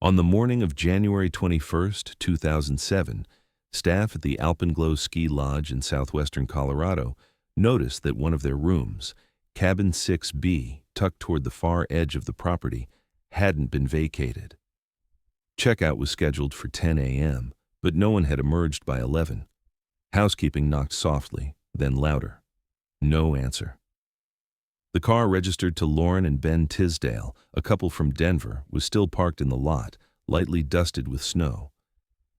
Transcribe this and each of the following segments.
On the morning of January 21, 2007, staff at the Alpenglow Ski Lodge in southwestern Colorado noticed that one of their rooms, Cabin 6B, tucked toward the far edge of the property, hadn't been vacated. Checkout was scheduled for 10 a.m., but no one had emerged by 11. Housekeeping knocked softly, then louder. No answer. The car registered to Lauren and Ben Tisdale, a couple from Denver, was still parked in the lot, lightly dusted with snow.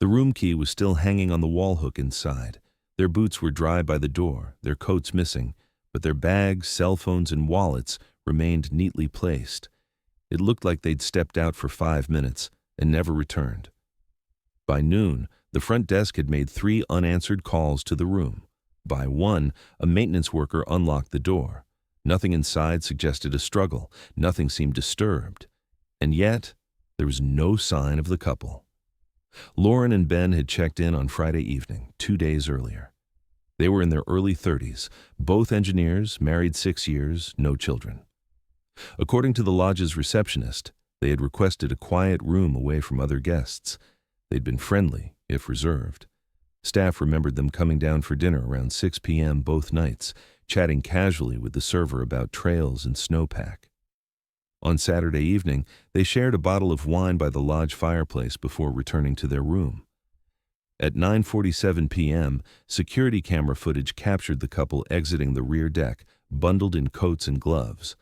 The room key was still hanging on the wall hook inside. Their boots were dry by the door, their coats missing, but their bags, cell phones, and wallets remained neatly placed. It looked like they'd stepped out for 5 minutes and never returned. By noon, the front desk had made 3 unanswered calls to the room. By 1, a maintenance worker unlocked the door. Nothing inside suggested a struggle. Nothing seemed disturbed. And yet, there was no sign of the couple. Lauren and Ben had checked in on Friday evening, 2 days earlier. They were in their early 30s, both engineers, married 6 years, no children. According to the lodge's receptionist, they had requested a quiet room away from other guests. They'd been friendly, if reserved. Staff remembered them coming down for dinner around 6 p.m. both nights, chatting casually with the server about trails and snowpack. On Saturday evening, they shared a bottle of wine by the lodge fireplace before returning to their room. At 9:47 p.m., security camera footage captured the couple exiting the rear deck, bundled in coats and gloves.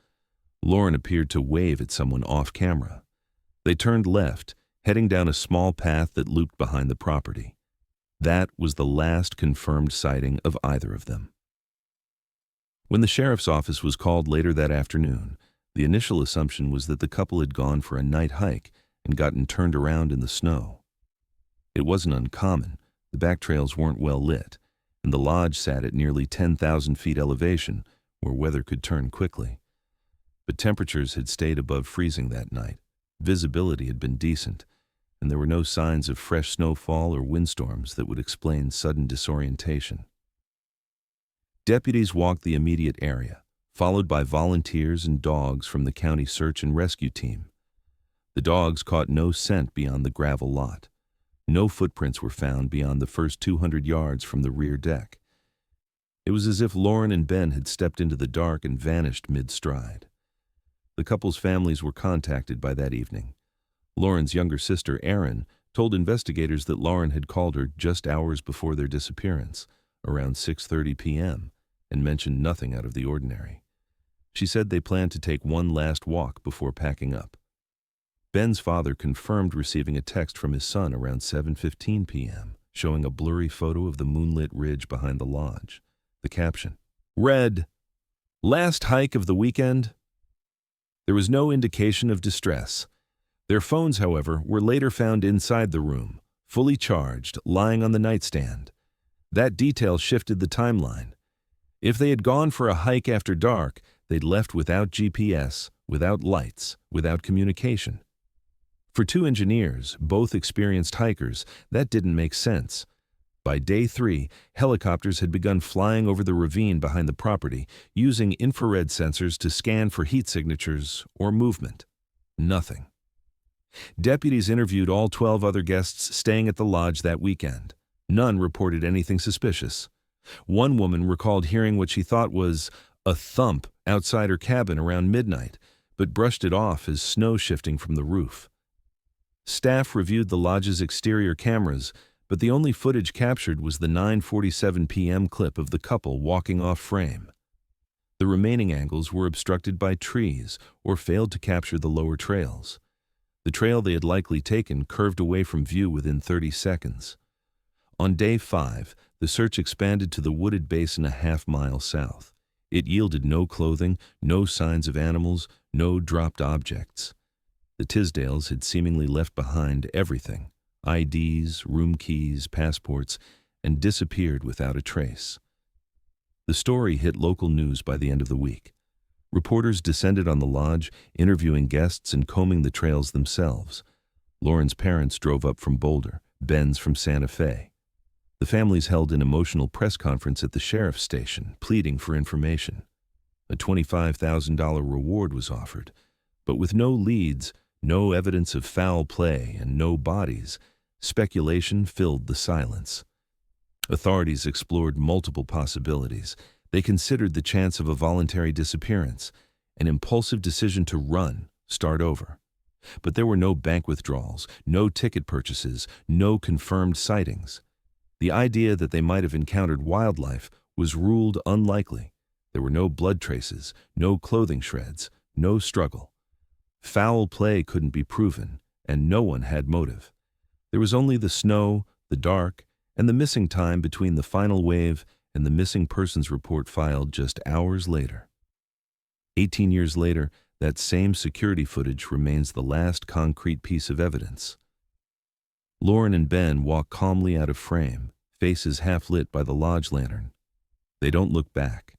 Lauren appeared to wave at someone off-camera. They turned left, heading down a small path that looped behind the property. That was the last confirmed sighting of either of them. When the sheriff's office was called later that afternoon, the initial assumption was that the couple had gone for a night hike and gotten turned around in the snow. It wasn't uncommon. The back trails weren't well lit, and the lodge sat at nearly 10,000 feet elevation, where weather could turn quickly. But temperatures had stayed above freezing that night. Visibility had been decent, and there were no signs of fresh snowfall or windstorms that would explain sudden disorientation. Deputies walked the immediate area, followed by volunteers and dogs from the county search and rescue team. The dogs caught no scent beyond the gravel lot. No footprints were found beyond the first 200 yards from the rear deck. It was as if Lauren and Ben had stepped into the dark and vanished mid-stride. The couple's families were contacted by that evening. Lauren's younger sister, Erin, told investigators that Lauren had called her just hours before their disappearance, around 6:30 p.m., and mentioned nothing out of the ordinary. She said they planned to take one last walk before packing up. Ben's father confirmed receiving a text from his son around 7:15 p.m., showing a blurry photo of the moonlit ridge behind the lodge. The caption read, "Last hike of the weekend." There was no indication of distress. Their phones, however, were later found inside the room, fully charged, lying on the nightstand. That detail shifted the timeline. If they had gone for a hike after dark, they'd left without GPS, without lights, without communication. For 2 engineers, both experienced hikers, that didn't make sense. By day 3, helicopters had begun flying over the ravine behind the property, using infrared sensors to scan for heat signatures or movement. Nothing. Deputies interviewed all 12 other guests staying at the lodge that weekend. None reported anything suspicious. One woman recalled hearing what she thought was a thump outside her cabin around midnight, but brushed it off as snow shifting from the roof. Staff reviewed the lodge's exterior cameras, but the only footage captured was the 9:47 p.m. clip of the couple walking off frame. The remaining angles were obstructed by trees or failed to capture the lower trails. The trail they had likely taken curved away from view within 30 seconds. On day 5, the search expanded to the wooded basin a half-mile south. It yielded no clothing, no signs of animals, no dropped objects. The Tisdales had seemingly left behind everything: IDs, room keys, passports, and disappeared without a trace. The story hit local news by the end of the week. Reporters descended on the lodge, interviewing guests and combing the trails themselves. Lauren's parents drove up from Boulder, Ben's from Santa Fe. The families held an emotional press conference at the sheriff's station, pleading for information. A $25,000 reward was offered, but with no leads, No evidence of foul play and no bodies. Speculation filled the silence. Authorities explored multiple possibilities. They considered the chance of a voluntary disappearance, an impulsive decision to run, start over. But there were no bank withdrawals, no ticket purchases, no confirmed sightings. The idea that they might have encountered wildlife was ruled unlikely. There were no blood traces, no clothing shreds, no struggle. Foul play couldn't be proven, and no one had motive. There was only the snow, the dark, and the missing time between the final wave and the missing persons report filed just hours later. 18 years later, that same security footage remains the last concrete piece of evidence. Lauren and Ben walk calmly out of frame, faces half lit by the lodge lantern. They don't look back.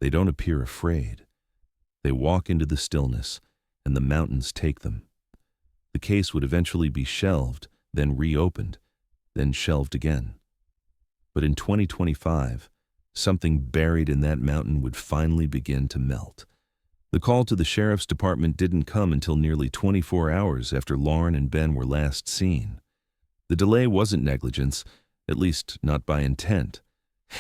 They don't appear afraid. They walk into the stillness, and the mountains take them. The case would eventually be shelved, then reopened, then shelved again. But in 2025, something buried in that mountain would finally begin to melt. The call to the sheriff's department didn't come until nearly 24 hours after Lauren and Ben were last seen. The delay wasn't negligence, at least not by intent.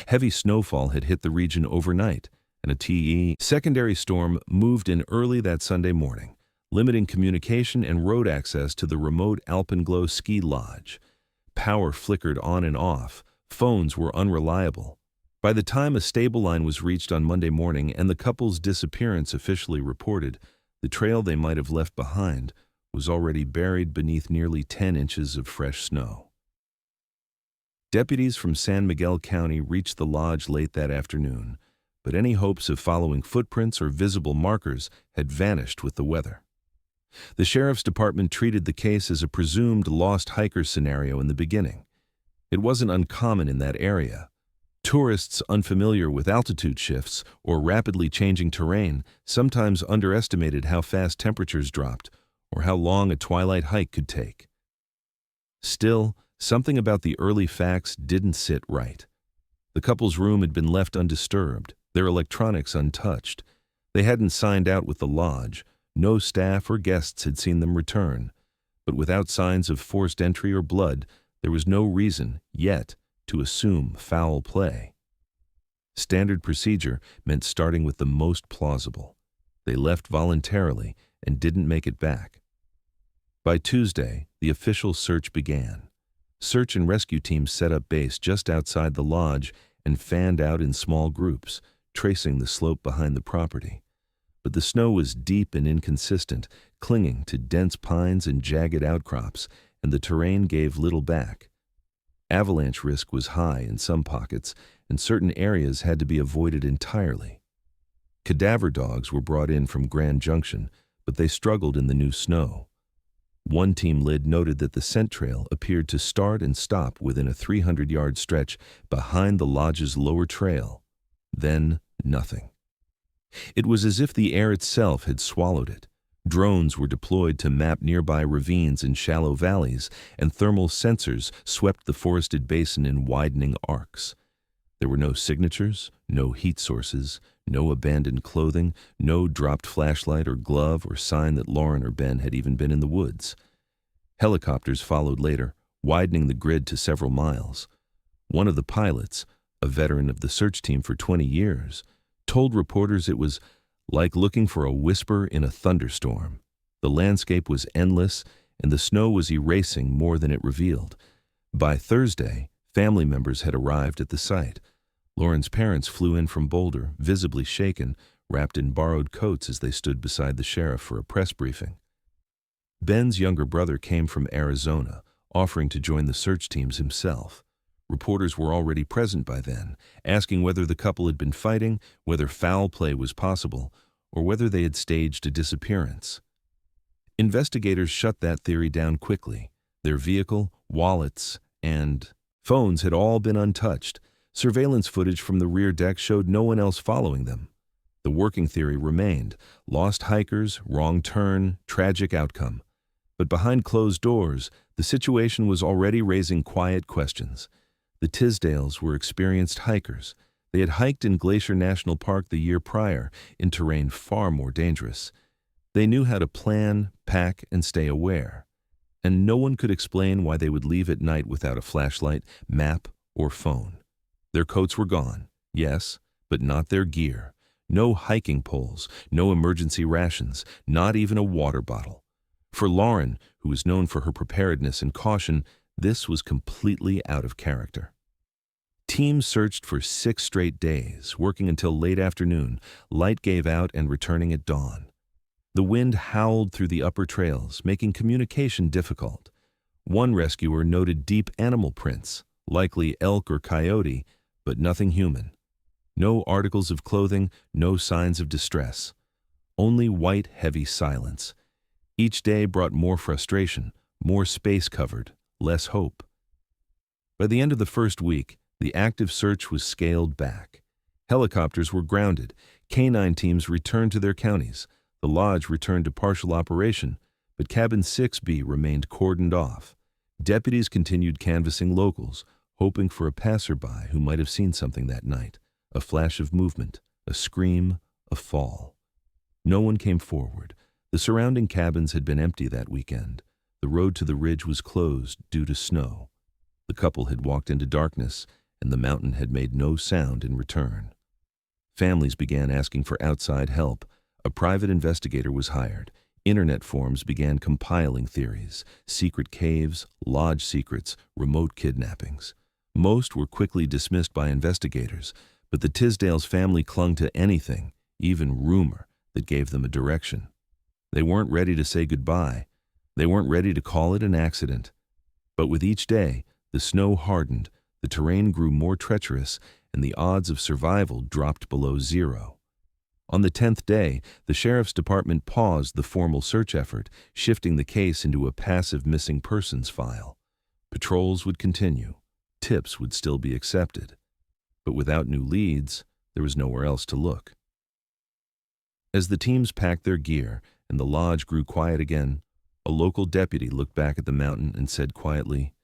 Heavy snowfall had hit the region overnight, and a TE secondary storm moved in early that Sunday morning, limiting communication and road access to the remote Alpenglow ski lodge. Power flickered on and off. Phones were unreliable. By the time a stable line was reached on Monday morning and the couple's disappearance officially reported, the trail they might have left behind was already buried beneath nearly 10 inches of fresh snow. Deputies from San Miguel County reached the lodge late that afternoon, but any hopes of following footprints or visible markers had vanished with the weather. The sheriff's department treated the case as a presumed lost hiker scenario in the beginning. It wasn't uncommon in that area. Tourists unfamiliar with altitude shifts or rapidly changing terrain sometimes underestimated how fast temperatures dropped or how long a twilight hike could take. Still, something about the early facts didn't sit right. The couple's room had been left undisturbed, their electronics untouched. They hadn't signed out with the lodge. No staff or guests had seen them return. But without signs of forced entry or blood, there was no reason, yet, to assume foul play. Standard procedure meant starting with the most plausible. They left voluntarily and didn't make it back. By Tuesday, the official search began. Search and rescue teams set up base just outside the lodge and fanned out in small groups, tracing the slope behind the property. But the snow was deep and inconsistent, clinging to dense pines and jagged outcrops, and the terrain gave little back. Avalanche risk was high in some pockets, and certain areas had to be avoided entirely. Cadaver dogs were brought in from Grand Junction, but they struggled in the new snow. One team lead noted that the scent trail appeared to start and stop within a 300-yard stretch behind the lodge's lower trail. Then, nothing. It was as if the air itself had swallowed it. Drones were deployed to map nearby ravines and shallow valleys, and thermal sensors swept the forested basin in widening arcs. There were no signatures, no heat sources, no abandoned clothing, no dropped flashlight or glove or sign that Lauren or Ben had even been in the woods. Helicopters followed later, widening the grid to several miles. One of the pilots, a veteran of the search team for 20 years, told reporters it was like looking for a whisper in a thunderstorm. The landscape was endless, and the snow was erasing more than it revealed. By Thursday, family members had arrived at the site. Lauren's parents flew in from Boulder, visibly shaken, wrapped in borrowed coats as they stood beside the sheriff for a press briefing. Ben's younger brother came from Arizona, offering to join the search teams himself. Reporters were already present by then, asking whether the couple had been fighting, whether foul play was possible, or whether they had staged a disappearance. Investigators shut that theory down quickly. Their vehicle, wallets, and phones had all been untouched. Surveillance footage from the rear deck showed no one else following them. The working theory remained: lost hikers, wrong turn, tragic outcome. But behind closed doors, the situation was already raising quiet questions. The Tisdales were experienced hikers. They had hiked in Glacier National Park the year prior, in terrain far more dangerous. They knew how to plan, pack, and stay aware, and no one could explain why they would leave at night without a flashlight, map, or phone. Their coats were gone, yes, but not their gear. No hiking poles, no emergency rations, not even a water bottle. For Lauren, who was known for her preparedness and caution, this was completely out of character. Teams searched for 6 straight days, working until late afternoon. Light gave out and returning at dawn. The wind howled through the upper trails, making communication difficult. One rescuer noted deep animal prints, likely elk or coyote, but nothing human. No articles of clothing, no signs of distress. Only white, heavy silence. Each day brought more frustration, more space covered, less hope. By the end of the first week, the active search was scaled back. Helicopters were grounded. Canine teams returned to their counties. The lodge returned to partial operation, but Cabin 6B remained cordoned off. Deputies continued canvassing locals, hoping for a passerby who might have seen something that night. A flash of movement, a scream, a fall. No one came forward. The surrounding cabins had been empty that weekend. The road to the ridge was closed due to snow. The couple had walked into darkness, and the mountain had made no sound in return. Families began asking for outside help. A private investigator was hired. Internet forums began compiling theories: secret caves, lodge secrets, remote kidnappings. Most were quickly dismissed by investigators, but the Tisdale's family clung to anything, even rumor, that gave them a direction. They weren't ready to say goodbye. They weren't ready to call it an accident. But with each day, the snow hardened, the terrain grew more treacherous, and the odds of survival dropped below 0. On the 10th day, the sheriff's department paused the formal search effort, shifting the case into a passive missing persons file. Patrols would continue. Tips would still be accepted. But without new leads, there was nowhere else to look. As the teams packed their gear and the lodge grew quiet again, a local deputy looked back at the mountain and said quietly,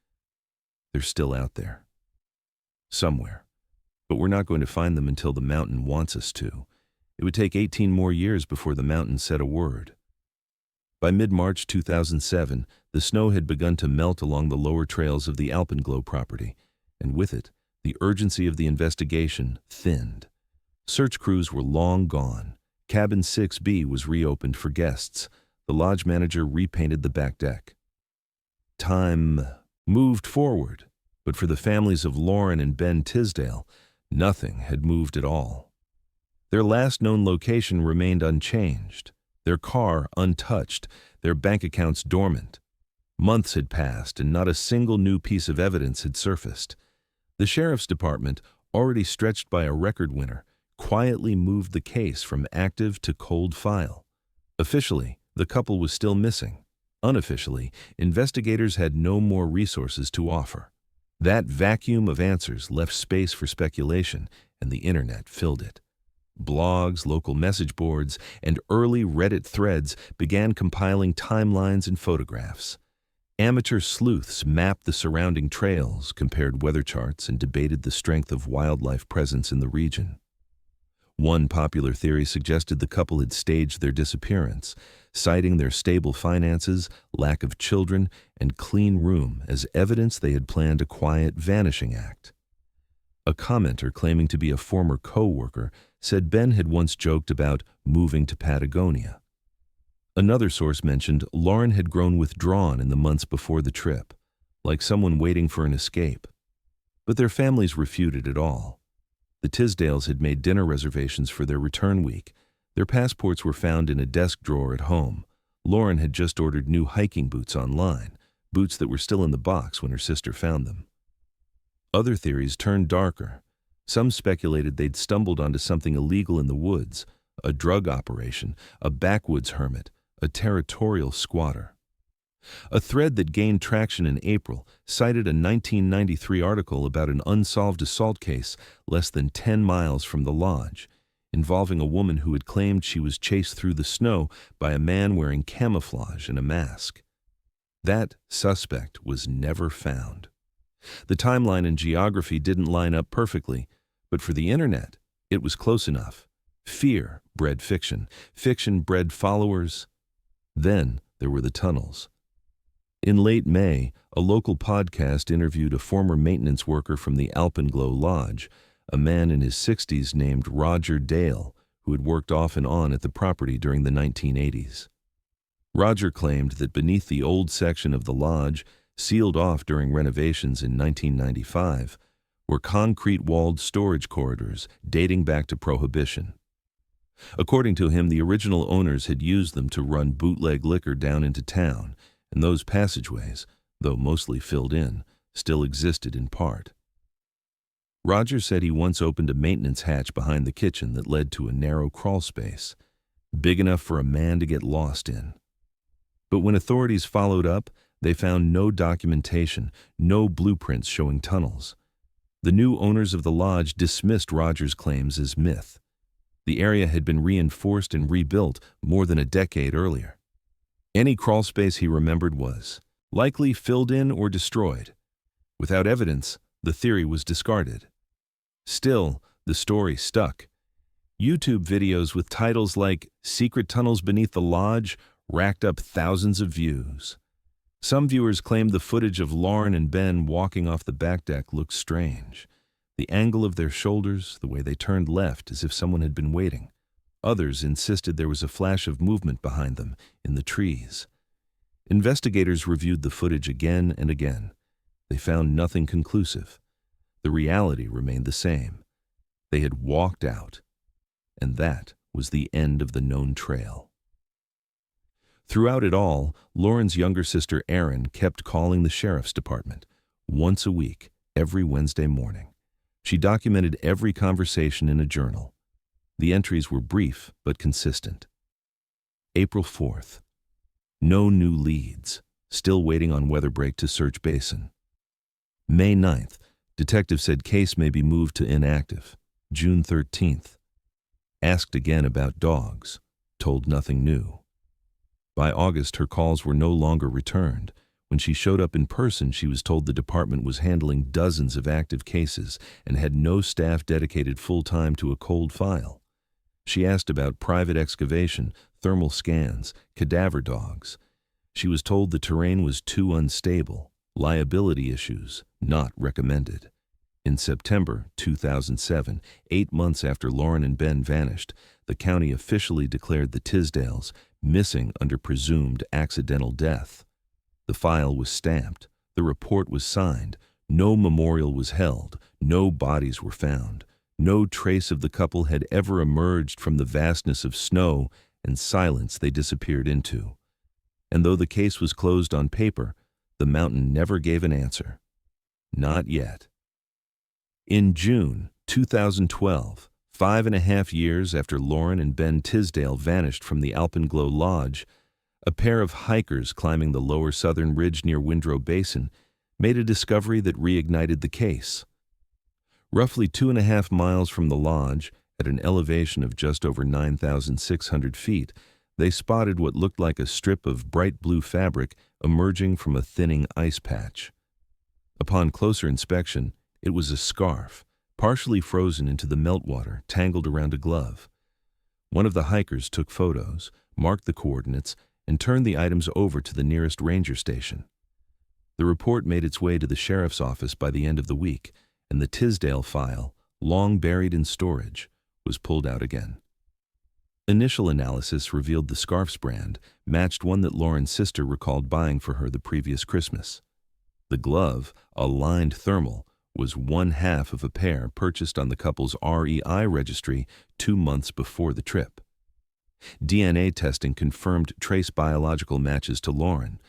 "They're still out there. Somewhere. But we're not going to find them until the mountain wants us to. It would take 18 more years before the mountain said a word." By mid-March 2007, the snow had begun to melt along the lower trails of the Alpenglow property, and with it, the urgency of the investigation thinned. Search crews were long gone. Cabin 6B was reopened for guests. The lodge manager repainted the back deck. Time moved forward, but for the families of Lauren and Ben Tisdale, nothing had moved at all. Their last known location remained unchanged, their car untouched, their bank accounts dormant. Months had passed and not a single new piece of evidence had surfaced. The sheriff's department, already stretched by a record winner, quietly moved the case from active to cold file. Officially, the couple was still missing. Unofficially, investigators had no more resources to offer. That vacuum of answers left space for speculation, and the internet filled it. Blogs, local message boards, and early Reddit threads began compiling timelines and photographs. Amateur sleuths mapped the surrounding trails, compared weather charts, and debated the strength of wildlife presence in the region. One popular theory suggested the couple had staged their disappearance, citing their stable finances, lack of children, and clean room as evidence they had planned a quiet vanishing act. A commenter claiming to be a former co-worker said Ben had once joked about moving to Patagonia. Another source mentioned Lauren had grown withdrawn in the months before the trip, like someone waiting for an escape. But their families refuted it all. The Tisdales had made dinner reservations for their return week. Their passports were found in a desk drawer at home. Lauren had just ordered new hiking boots online, boots that were still in the box when her sister found them. Other theories turned darker. Some speculated they'd stumbled onto something illegal in the woods, a drug operation, a backwoods hermit, a territorial squatter. A thread that gained traction in April cited a 1993 article about an unsolved assault case less than 10 miles from the lodge, involving a woman who had claimed she was chased through the snow by a man wearing camouflage and a mask. That suspect was never found. The timeline and geography didn't line up perfectly, but for the internet, it was close enough. Fear bred fiction. Fiction bred followers. Then there were the tunnels. In late May, a local podcast interviewed a former maintenance worker from the Alpenglow Lodge, a man in his 60s named Roger Dale, who had worked off and on at the property during the 1980s. Roger claimed that beneath the old section of the lodge, sealed off during renovations in 1995, were concrete-walled storage corridors dating back to Prohibition. According to him, the original owners had used them to run bootleg liquor down into town, and those passageways, though mostly filled in, still existed in part. Roger said he once opened a maintenance hatch behind the kitchen that led to a narrow crawl space, big enough for a man to get lost in. But when authorities followed up, they found no documentation, no blueprints showing tunnels. The new owners of the lodge dismissed Roger's claims as myth. The area had been reinforced and rebuilt more than a decade earlier. Any crawl space he remembered was likely filled in or destroyed. Without evidence, the theory was discarded. Still, the story stuck. YouTube videos with titles like "Secret Tunnels Beneath the Lodge" racked up thousands of views. Some viewers claimed the footage of Lauren and Ben walking off the back deck looked strange. The angle of their shoulders, the way they turned left as if someone had been waiting. Others insisted there was a flash of movement behind them, in the trees. Investigators reviewed the footage again and again. They found nothing conclusive. The reality remained the same. They had walked out, and that was the end of the known trail. Throughout it all, Lauren's younger sister Erin kept calling the sheriff's department, once a week, every Wednesday morning. She documented every conversation in a journal. The entries were brief but consistent. April 4th. No new leads. Still waiting on weather break to search basin. May 9th. Detective said case may be moved to inactive. June 13th. Asked again about dogs. Told nothing new. By August, her calls were no longer returned. When she showed up in person, she was told the department was handling dozens of active cases and had no staff dedicated full-time to a cold file. She asked about private excavation, thermal scans, cadaver dogs. She was told the terrain was too unstable, liability issues, not recommended. In September 2007, 8 months after Lauren and Ben vanished, the county officially declared the Tisdales missing under presumed accidental death. The file was stamped, the report was signed, no memorial was held, no bodies were found, no trace of the couple had ever emerged from the vastness of snow and silence they disappeared into. And though the case was closed on paper, the mountain never gave an answer. Not yet. In June 2012, 5.5 years after Lauren and Ben Tisdale vanished from the Alpenglow Lodge, a pair of hikers climbing the lower southern ridge near Windrow Basin made a discovery that reignited the case. Roughly 2.5 miles from the lodge, at an elevation of just over 9,600 feet, they spotted what looked like a strip of bright blue fabric emerging from a thinning ice patch. Upon closer inspection, it was a scarf, partially frozen into the meltwater, tangled around a glove. One of the hikers took photos, marked the coordinates, and turned the items over to the nearest ranger station. The report made its way to the sheriff's office by the end of the week, and the Tisdale file, long buried in storage, was pulled out again. Initial analysis revealed the scarf's brand matched one that Lauren's sister recalled buying for her the previous Christmas. The glove, a lined thermal, was 1/2 of a pair purchased on the couple's REI registry 2 months before the trip. DNA testing confirmed trace biological matches to Lauren.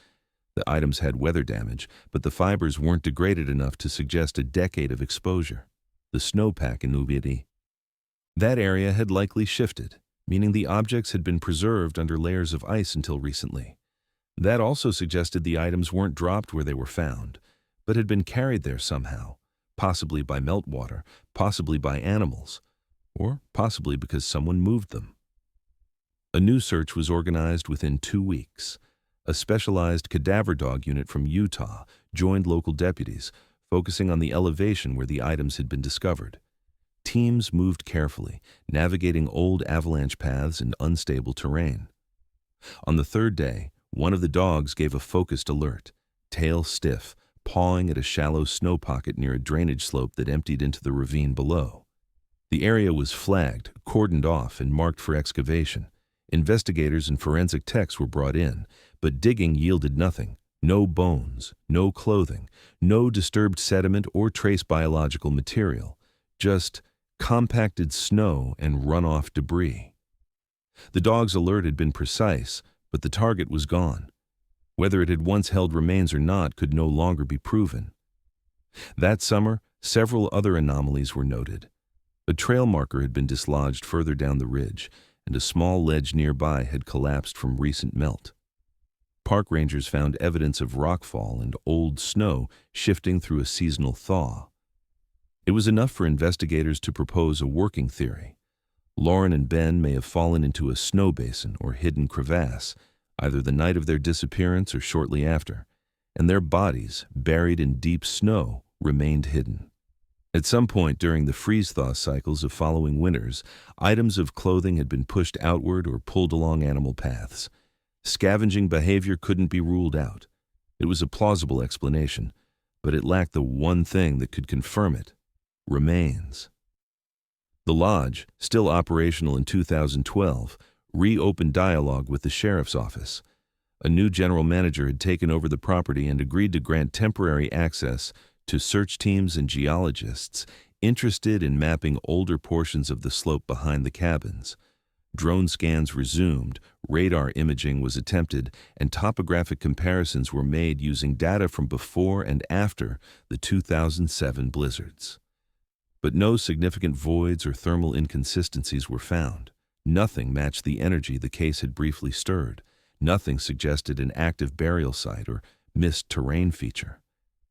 The items had weather damage, but the fibers weren't degraded enough to suggest a decade of exposure. The snowpack in Ubidi. That area had likely shifted, meaning the objects had been preserved under layers of ice until recently. That also suggested the items weren't dropped where they were found, but had been carried there somehow, possibly by meltwater, possibly by animals, or possibly because someone moved them. A new search was organized within 2 weeks. A specialized cadaver dog unit from Utah joined local deputies, focusing on the elevation where the items had been discovered. Teams moved carefully, navigating old avalanche paths and unstable terrain. On the third day, one of the dogs gave a focused alert, tail stiff, pawing at a shallow snow pocket near a drainage slope that emptied into the ravine below. The area was flagged, cordoned off, and marked for excavation. Investigators and forensic techs were brought in, but digging yielded nothing. No bones, no clothing, no disturbed sediment or trace biological material, just compacted snow and runoff debris. The dog's alert had been precise, but the target was gone. Whether it had once held remains or not could no longer be proven. That summer, several other anomalies were noted. A trail marker had been dislodged further down the ridge, and a small ledge nearby had collapsed from recent melt. Park rangers found evidence of rockfall and old snow shifting through a seasonal thaw. It was enough for investigators to propose a working theory. Lauren and Ben may have fallen into a snow basin or hidden crevasse, either the night of their disappearance or shortly after, and their bodies, buried in deep snow, remained hidden. At some point during the freeze-thaw cycles of following winters, items of clothing had been pushed outward or pulled along animal paths. Scavenging behavior couldn't be ruled out. It was a plausible explanation, but it lacked the one thing that could confirm it: remains. The lodge, still operational in 2012, reopened dialogue with the sheriff's office. A new general manager had taken over the property and agreed to grant temporary access to search teams and geologists interested in mapping older portions of the slope behind the cabins. Drone scans resumed, radar imaging was attempted, and topographic comparisons were made using data from before and after the 2007 blizzards. But no significant voids or thermal inconsistencies were found. Nothing matched the energy the case had briefly stirred. Nothing suggested an active burial site or missed terrain feature.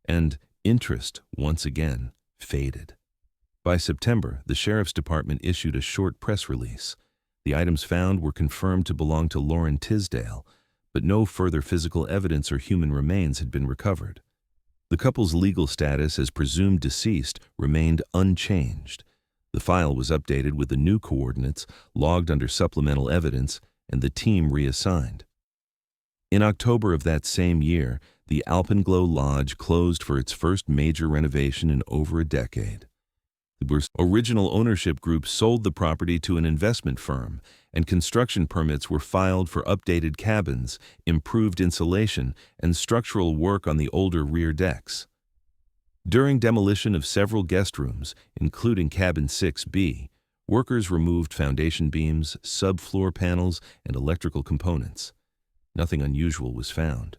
And interest, once again, faded. By September, the sheriff's department issued a short press release. The items found were confirmed to belong to Lauren Tisdale, but no further physical evidence or human remains had been recovered. The couple's legal status as presumed deceased remained unchanged. The file was updated with the new coordinates, logged under supplemental evidence, and the team reassigned. In October of that same year, the Alpenglow Lodge closed for its first major renovation in over a decade. The original ownership group sold the property to an investment firm, and construction permits were filed for updated cabins, improved insulation, and structural work on the older rear decks. During demolition of several guest rooms, including Cabin 6B, workers removed foundation beams, subfloor panels, and electrical components. Nothing unusual was found.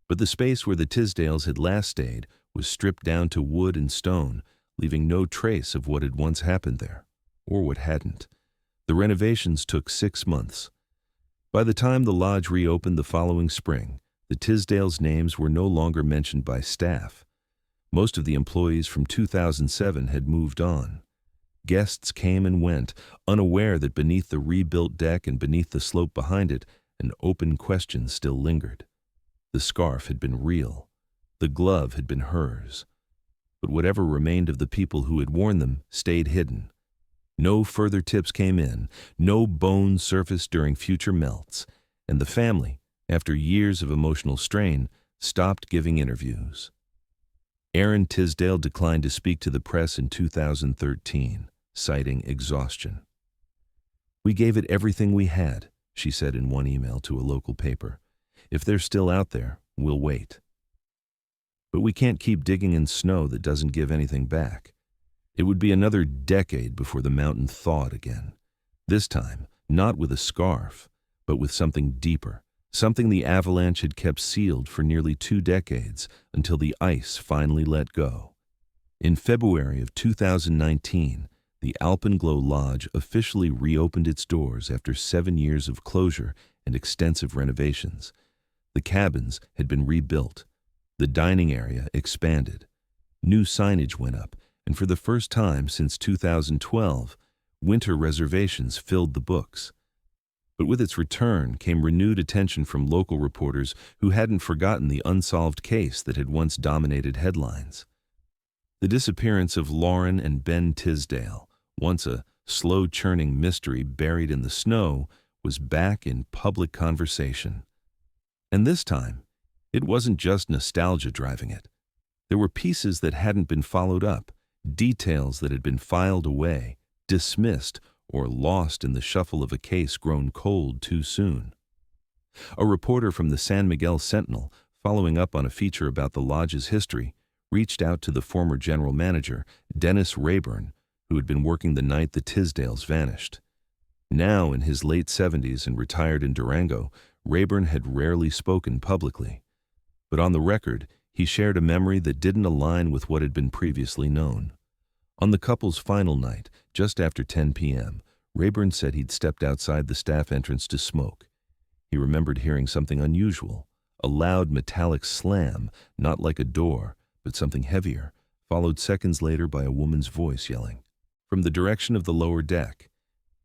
But the space where the Tisdales had last stayed was stripped down to wood and stone, leaving no trace of what had once happened there, or what hadn't. The renovations took 6 months. By the time the lodge reopened the following spring, the Tisdales' names were no longer mentioned by staff. Most of the employees from 2007 had moved on. Guests came and went, unaware that beneath the rebuilt deck and beneath the slope behind it, an open question still lingered. The scarf had been real. The glove had been hers. But whatever remained of the people who had worn them stayed hidden. No further tips came in, no bones surfaced during future melts, and the family, after years of emotional strain, stopped giving interviews. Erin Tisdale declined to speak to the press in 2013, citing exhaustion. "We gave it everything we had," she said in one email to a local paper. "If they're still out there, we'll wait. But we can't keep digging in snow that doesn't give anything back." It would be another decade before the mountain thawed again. This time, not with a scarf, but with something deeper, something the Avalanche had kept sealed for nearly 2 decades until the ice finally let go. In February of 2019, the Alpenglow Lodge officially reopened its doors after 7 years of closure and extensive renovations. The cabins had been rebuilt. The dining area expanded. New signage went up, and for the first time since 2012, winter reservations filled the books. But with its return came renewed attention from local reporters who hadn't forgotten the unsolved case that had once dominated headlines. The disappearance of Lauren and Ben Tisdale, once a slow-churning mystery buried in the snow, was back in public conversation. And this time, it wasn't just nostalgia driving it. There were pieces that hadn't been followed up, details that had been filed away, dismissed, or lost in the shuffle of a case grown cold too soon. A reporter from the San Miguel Sentinel, following up on a feature about the lodge's history, reached out to the former general manager, Dennis Rayburn, who had been working the night the Tisdales vanished. Now in his late 70s and retired in Durango, Rayburn had rarely spoken publicly. But on the record, he shared a memory that didn't align with what had been previously known. On the couple's final night, just after 10 p.m., Rayburn said he'd stepped outside the staff entrance to smoke. He remembered hearing something unusual, a loud metallic slam, not like a door, but something heavier, followed seconds later by a woman's voice yelling from the direction of the lower deck.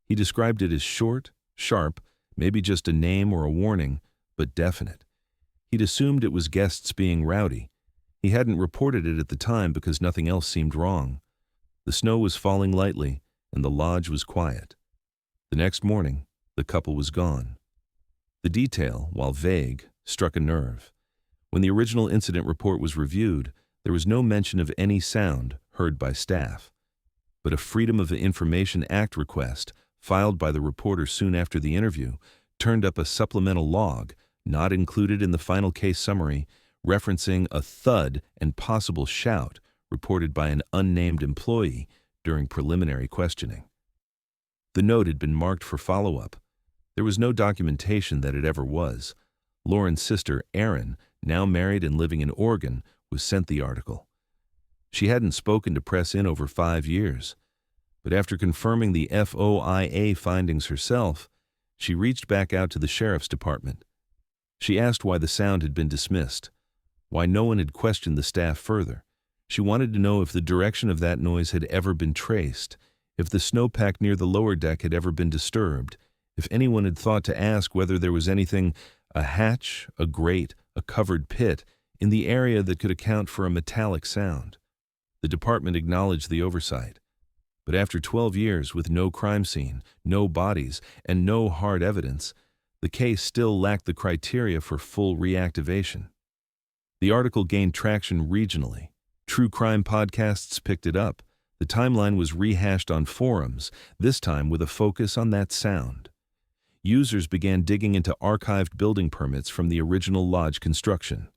He described it as short, sharp, maybe just a name or a warning, but definite. He'd assumed it was guests being rowdy. He hadn't reported it at the time because nothing else seemed wrong. The snow was falling lightly, and the lodge was quiet. The next morning, the couple was gone. The detail, while vague, struck a nerve. When the original incident report was reviewed, there was no mention of any sound heard by staff. But a Freedom of Information Act request, filed by the reporter soon after the interview, turned up a supplemental log, not included in the final case summary, referencing a thud and possible shout reported by an unnamed employee during preliminary questioning. The note had been marked for follow-up. There was no documentation that it ever was. Lauren's sister, Erin, now married and living in Oregon, was sent the article. She hadn't spoken to press in over 5 years, but after confirming the FOIA findings herself, she reached back out to the sheriff's department. She asked why the sound had been dismissed, why no one had questioned the staff further. She wanted to know if the direction of that noise had ever been traced, if the snowpack near the lower deck had ever been disturbed, if anyone had thought to ask whether there was anything, a hatch, a grate, a covered pit, in the area that could account for a metallic sound. The department acknowledged the oversight. But after 12 years with no crime scene, no bodies, and no hard evidence, the case still lacked the criteria for full reactivation. The article gained traction regionally. True crime podcasts picked it up. The timeline was rehashed on forums, this time with a focus on that sound. Users began digging into archived building permits from the original lodge construction.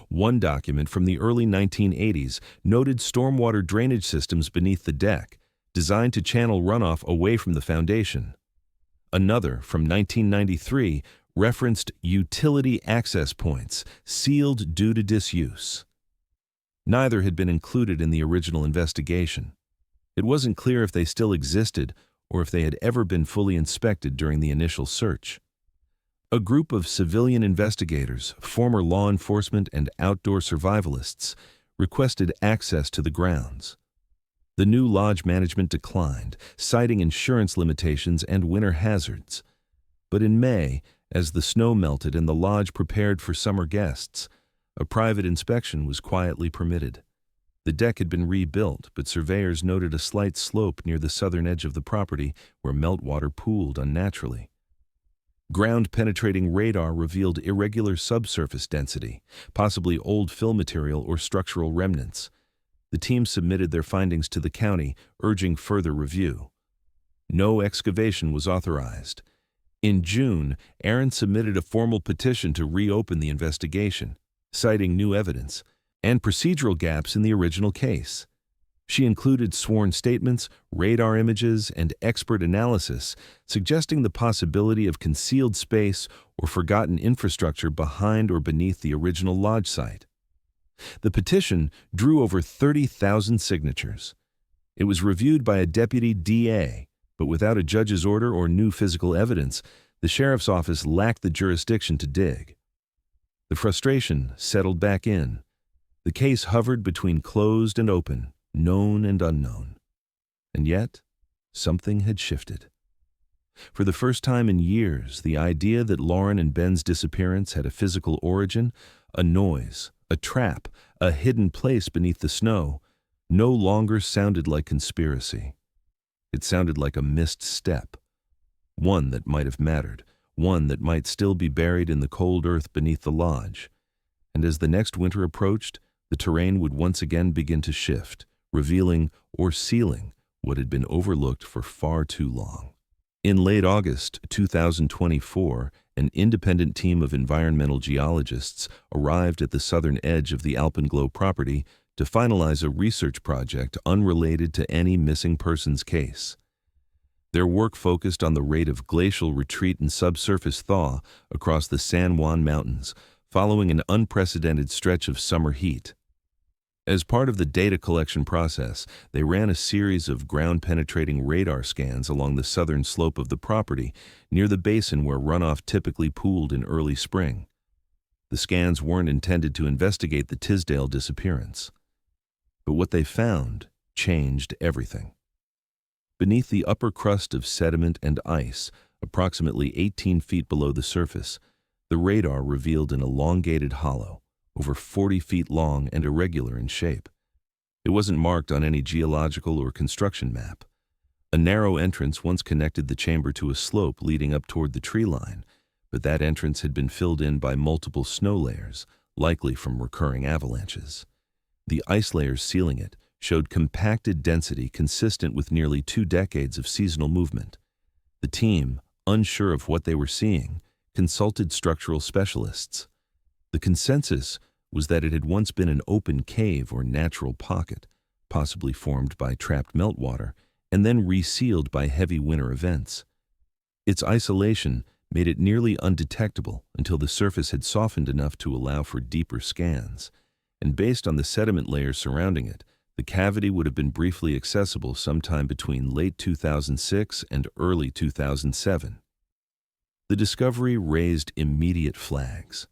One document from the early 1980s noted stormwater drainage systems beneath the deck, designed to channel runoff away from the foundation. Another, from 1993, referenced utility access points, sealed due to disuse. Neither had been included in the original investigation. It wasn't clear if they still existed or if they had ever been fully inspected during the initial search. A group of civilian investigators, former law enforcement and outdoor survivalists, requested access to the grounds. The new lodge management declined, citing insurance limitations and winter hazards. But in May, as the snow melted and the lodge prepared for summer guests, a private inspection was quietly permitted. The deck had been rebuilt, but surveyors noted a slight slope near the southern edge of the property where meltwater pooled unnaturally. Ground-penetrating radar revealed irregular subsurface density, possibly old fill material or structural remnants. The team submitted their findings to the county, urging further review. No excavation was authorized. In June, Erin submitted a formal petition to reopen the investigation, citing new evidence and procedural gaps in the original case. She included sworn statements, radar images, and expert analysis, suggesting the possibility of concealed space or forgotten infrastructure behind or beneath the original lodge site. The petition drew over 30,000 signatures. It was reviewed by a deputy DA, but without a judge's order or new physical evidence, the sheriff's office lacked the jurisdiction to dig. The frustration settled back in. The case hovered between closed and open, known and unknown. And yet, something had shifted. For the first time in years, the idea that Lauren and Ben's disappearance had a physical origin, a noise, a trap, a hidden place beneath the snow, no longer sounded like conspiracy. It sounded like a missed step. one that might have mattered, one that might still be buried in the cold earth beneath the lodge. And as the next winter approached, the terrain would once again begin to shift, revealing or sealing what had been overlooked for far too long. In late August 2024, an independent team of environmental geologists arrived at the southern edge of the Alpenglow property to finalize a research project unrelated to any missing persons case. Their work focused on the rate of glacial retreat and subsurface thaw across the San Juan Mountains, following an unprecedented stretch of summer heat. As part of the data collection process, they ran a series of ground-penetrating radar scans along the southern slope of the property, near the basin where runoff typically pooled in early spring. The scans weren't intended to investigate the Tisdale disappearance. But what they found changed everything. Beneath the upper crust of sediment and ice, approximately 18 feet below the surface, the radar revealed an elongated hollow, over 40 feet long and irregular in shape. It wasn't marked on any geological or construction map. A narrow entrance once connected the chamber to a slope leading up toward the tree line, but that entrance had been filled in by multiple snow layers, likely from recurring avalanches. The ice layers sealing it showed compacted density consistent with nearly 2 decades of seasonal movement. The team, unsure of what they were seeing, consulted structural specialists. The consensus was that it had once been an open cave or natural pocket, possibly formed by trapped meltwater, and then resealed by heavy winter events. Its isolation made it nearly undetectable until the surface had softened enough to allow for deeper scans, and based on the sediment layers surrounding it, the cavity would have been briefly accessible sometime between late 2006 and early 2007. The discovery raised immediate flags.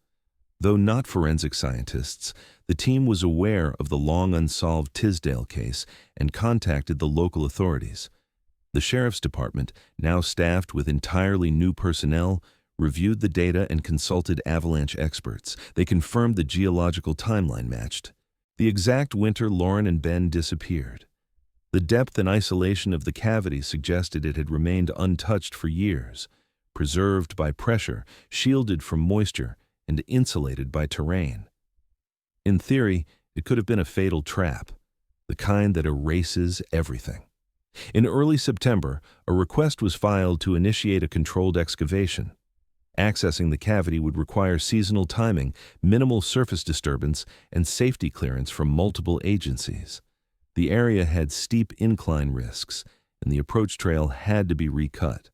Though not forensic scientists, the team was aware of the long unsolved Tisdale case and contacted the local authorities. The sheriff's department, now staffed with entirely new personnel, reviewed the data and consulted Avalanche experts. They confirmed the geological timeline matched. The exact winter Lauren and Ben disappeared. The depth and isolation of the cavity suggested it had remained untouched for years, preserved by pressure, shielded from moisture, and insulated by terrain. In theory, it could have been a fatal trap, the kind that erases everything. In early September, a request was filed to initiate a controlled excavation. Accessing the cavity would require seasonal timing, minimal surface disturbance, and safety clearance from multiple agencies. The area had steep incline risks, and the approach trail had to be recut.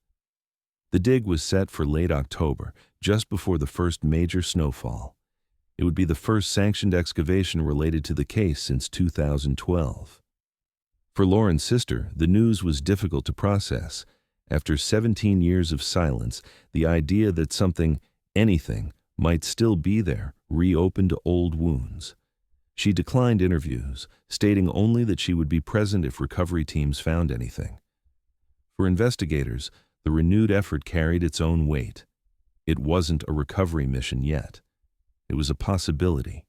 The dig was set for late October, just before the first major snowfall. It would be the first sanctioned excavation related to the case since 2012. For Lauren's sister, the news was difficult to process. After 17 years of silence, the idea that something, anything, might still be there reopened old wounds. She declined interviews, stating only that she would be present if recovery teams found anything. For investigators, the renewed effort carried its own weight. It wasn't a recovery mission yet. It was a possibility,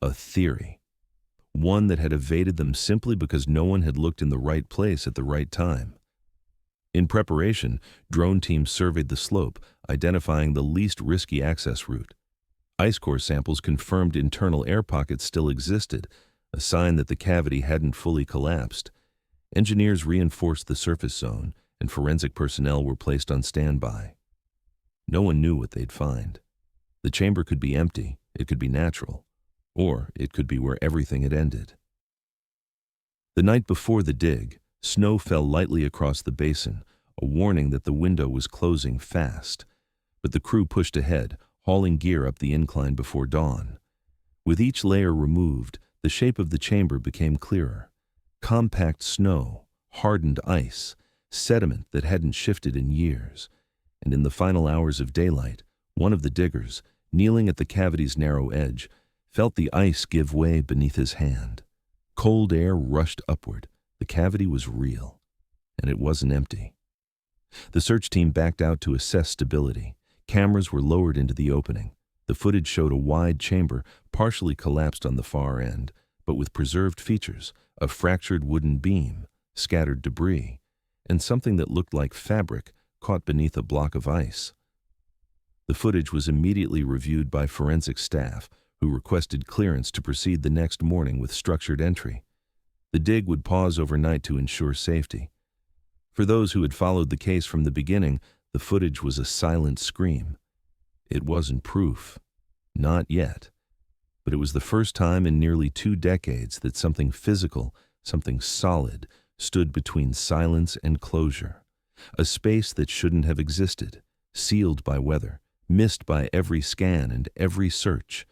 a theory, one that had evaded them simply because no one had looked in the right place at the right time. In preparation, drone teams surveyed the slope, identifying the least risky access route. Ice core samples confirmed internal air pockets still existed, a sign that the cavity hadn't fully collapsed. Engineers reinforced the surface zone, and forensic personnel were placed on standby. No one knew what they'd find. The chamber could be empty, it could be natural, or it could be where everything had ended. The night before the dig, snow fell lightly across the basin, a warning that the window was closing fast. But the crew pushed ahead, hauling gear up the incline before dawn. With each layer removed, the shape of the chamber became clearer. Compact snow, hardened ice, sediment that hadn't shifted in years. And in the final hours of daylight, one of the diggers, kneeling at the cavity's narrow edge, felt the ice give way beneath his hand. Cold air rushed upward. The cavity was real, and it wasn't empty. The search team backed out to assess stability. Cameras were lowered into the opening. The footage showed a wide chamber, partially collapsed on the far end, but with preserved features, a fractured wooden beam, scattered debris, and something that looked like fabric caught beneath a block of ice. The footage was immediately reviewed by forensic staff, who requested clearance to proceed the next morning with structured entry. The dig would pause overnight to ensure safety. For those who had followed the case from the beginning, the footage was a silent scream. It wasn't proof. Not yet. But it was the first time in nearly 2 decades that something physical, something solid, stood between silence and closure. A space that shouldn't have existed, sealed by weather, missed by every scan and every search,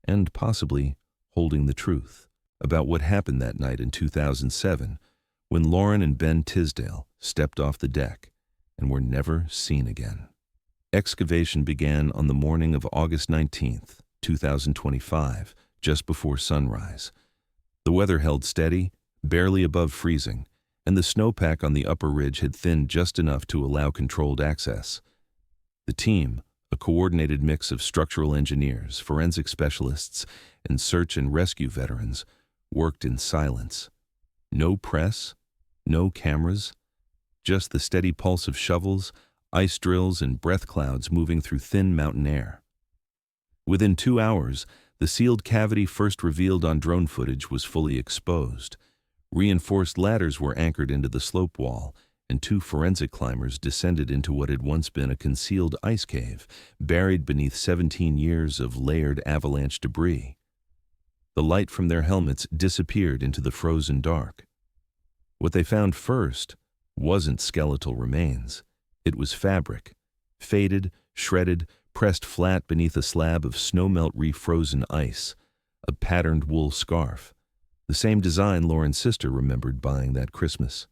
and possibly holding the truth about what happened that night in 2007 when Lauren and Ben Tisdale stepped off the deck and were never seen again. Excavation began on the morning of August 19th, 2025, just before sunrise. The weather held steady, barely above freezing, and the snowpack on the upper ridge had thinned just enough to allow controlled access. The team, a coordinated mix of structural engineers, forensic specialists, and search and rescue veterans, worked in silence. No press, no cameras, just the steady pulse of shovels, ice drills, and breath clouds moving through thin mountain air. Within 2 hours, the sealed cavity first revealed on drone footage was fully exposed. Reinforced ladders were anchored into the slope wall, and 2 forensic climbers descended into what had once been a concealed ice cave, buried beneath 17 years of layered avalanche debris. The light from their helmets disappeared into the frozen dark. What they found first wasn't skeletal remains. It was fabric, faded, shredded, pressed flat beneath a slab of snowmelt refrozen ice, a patterned wool scarf, the same design Lauren's sister remembered buying that Christmas.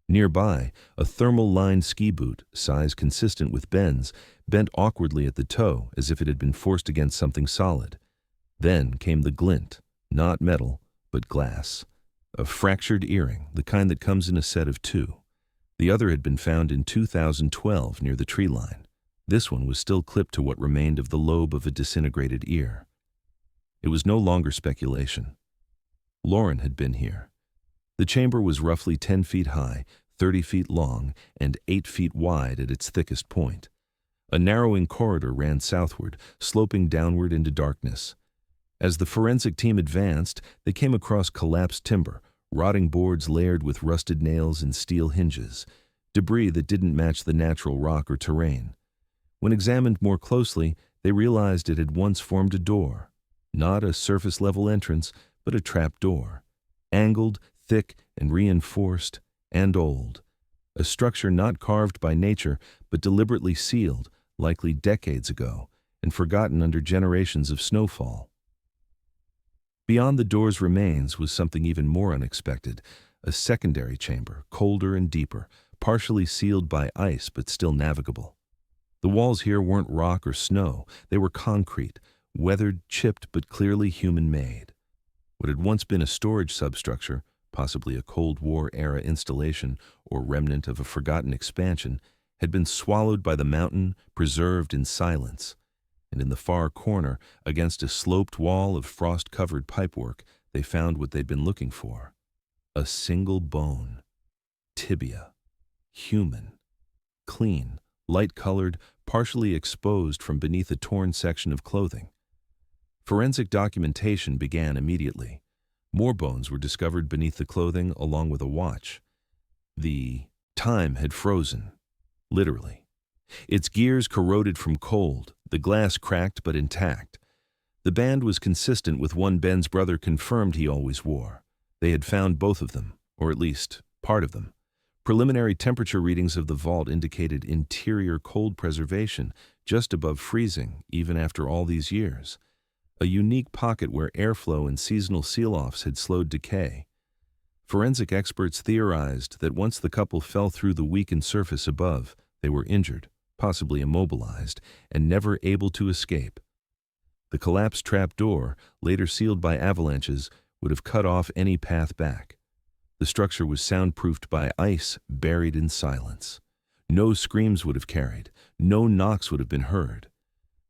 Nearby, a thermal-lined ski boot, size consistent with Ben's, bent awkwardly at the toe as if it had been forced against something solid. Then came the glint, not metal, but glass. A fractured earring, the kind that comes in a set of 2. The other had been found in 2012 near the tree line. This one was still clipped to what remained of the lobe of a disintegrated ear. It was no longer speculation. Lauren had been here. The chamber was roughly 10 feet high, 30 feet long, and 8 feet wide at its thickest point. A narrowing corridor ran southward, sloping downward into darkness. As the forensic team advanced, they came across collapsed timber, rotting boards layered with rusted nails and steel hinges, debris that didn't match the natural rock or terrain. When examined more closely, they realized it had once formed a door. Not a surface-level entrance, but a trap door. Angled, thick, and reinforced, and old. A structure not carved by nature, but deliberately sealed, likely decades ago, and forgotten under generations of snowfall. Beyond the door's remains was something even more unexpected, a secondary chamber, colder and deeper, partially sealed by ice but still navigable. The walls here weren't rock or snow, they were concrete, weathered, chipped, but clearly human-made. What had once been a storage substructure, possibly a Cold War-era installation or remnant of a forgotten expansion, had been swallowed by the mountain, preserved in silence. And in the far corner, against a sloped wall of frost-covered pipework, they found what they'd been looking for. A single bone. Tibia. Human. Clean, light-colored, partially exposed from beneath a torn section of clothing. Forensic documentation began immediately. More bones were discovered beneath the clothing along with a watch. The time had frozen. Literally. Its gears corroded from cold, the glass cracked but intact. The band was consistent with one Ben's brother confirmed he always wore. They had found both of them, or at least part of them. Preliminary temperature readings of the vault indicated interior cold preservation, just above freezing, even after all these years. A unique pocket where airflow and seasonal seal-offs had slowed decay. Forensic experts theorized that once the couple fell through the weakened surface above, they were injured, possibly immobilized, and never able to escape. The collapsed trap door, later sealed by avalanches, would have cut off any path back. The structure was soundproofed by ice buried in silence. No screams would have carried, no knocks would have been heard.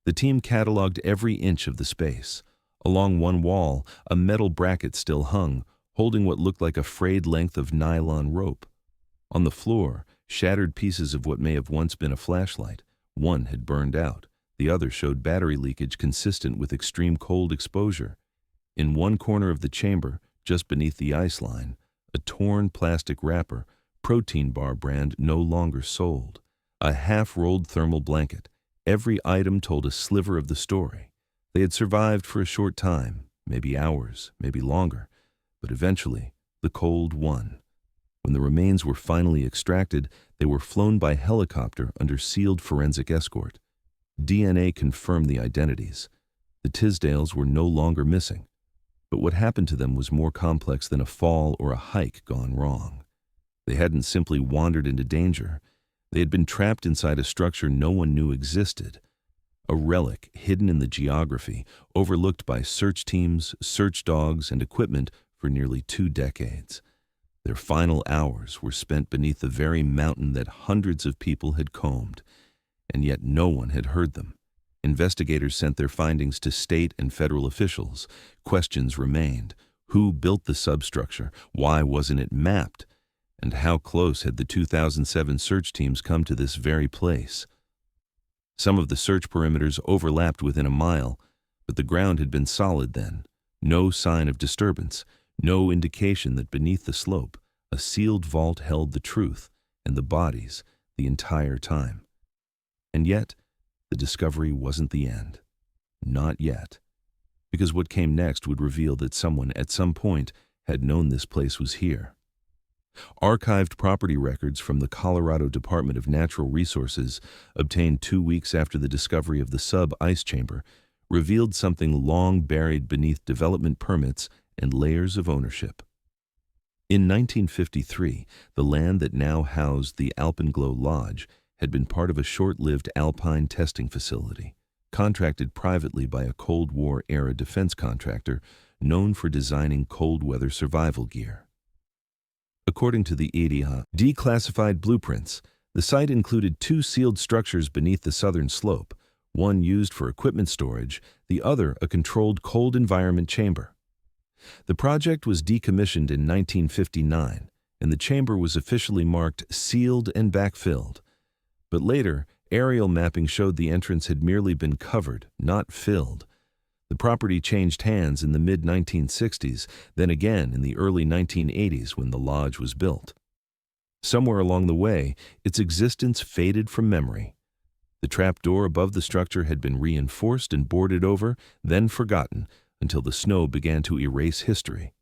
The team cataloged every inch of the space. Along one wall, a metal bracket still hung, holding what looked like a frayed length of nylon rope. On the floor, shattered pieces of what may have once been a flashlight. One had burned out. The other showed battery leakage consistent with extreme cold exposure. In one corner of the chamber, just beneath the ice line, a torn plastic wrapper, protein bar brand no longer sold. A half-rolled thermal blanket. Every item told a sliver of the story. They had survived for a short time, maybe hours, maybe longer, but eventually the cold won. When the remains were finally extracted, they were flown by helicopter under sealed forensic escort. DNA confirmed the identities. The Tisdales were no longer missing, but what happened to them was more complex than a fall or a hike gone wrong. They hadn't simply wandered into danger. They had been trapped inside a structure no one knew existed. A relic hidden in the geography, overlooked by search teams, search dogs, and equipment for nearly 2 decades. Their final hours were spent beneath the very mountain that hundreds of people had combed, and yet no one had heard them. Investigators sent their findings to state and federal officials. Questions remained. Who built the substructure? Why wasn't it mapped? And how close had the 2007 search teams come to this very place? Some of the search perimeters overlapped within a mile, but the ground had been solid then. No sign of disturbance, no indication that beneath the slope, a sealed vault held the truth and the bodies the entire time. And yet, the discovery wasn't the end. Not yet. Because what came next would reveal that someone at some point had known this place was here. Archived property records from the Colorado Department of Natural Resources, obtained 2 weeks after the discovery of the sub-ice chamber, revealed something long buried beneath development permits and layers of ownership. In 1953, the land that now housed the Alpenglow Lodge had been part of a short-lived alpine testing facility, contracted privately by a Cold War-era defense contractor known for designing cold-weather survival gear. According to the EDA declassified blueprints, the site included 2 sealed structures beneath the southern slope, one used for equipment storage, the other a controlled cold environment chamber. The project was decommissioned in 1959, and the chamber was officially marked sealed and backfilled. But later, aerial mapping showed the entrance had merely been covered, not filled. The property changed hands in the mid-1960s, then again in the early 1980s when the lodge was built. Somewhere along the way, its existence faded from memory. The trapdoor above the structure had been reinforced and boarded over, then forgotten, until the snow began to erase history.